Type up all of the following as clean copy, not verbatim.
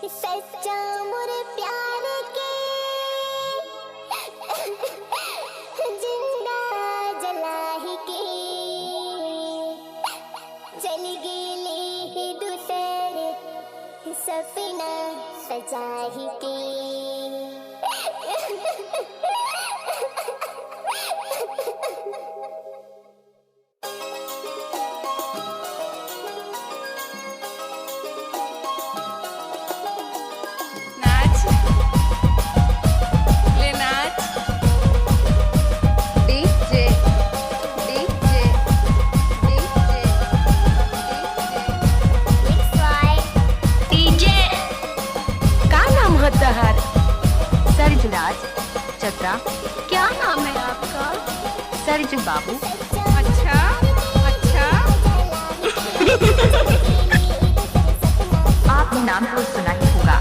सच्चा मोरे प्यार के जिंदा जलाही के चल गेली दूसर सपना सजाही के सरजू चत्रा। क्या नाम है आपका? सरजू बाबू। अच्छा अच्छा। आपने नाम तो सुना ही होगा।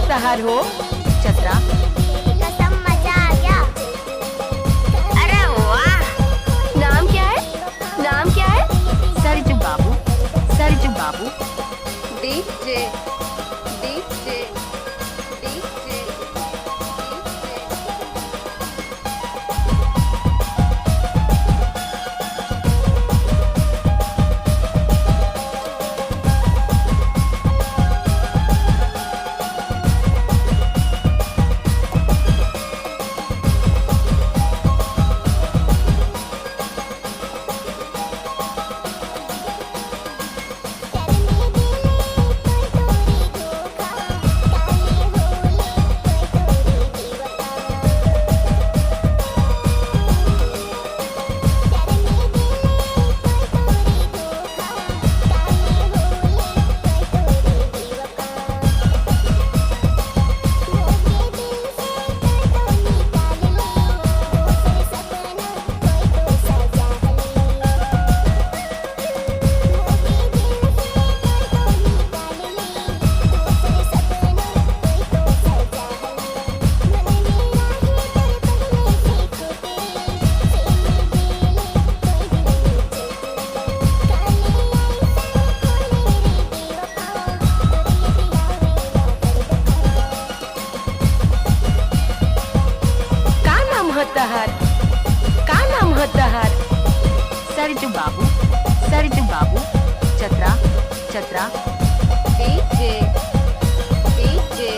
बाहर हो चत्रा। कसम मजा आ गया। अरे वाह। नाम क्या है? नाम क्या है? Sarju Babu. Sarju Babu. DJ DJ DJ. का नाम होता है? सरजू बाबू। सरजू बाबू। चत्रा। चत्रा। DJ DJ.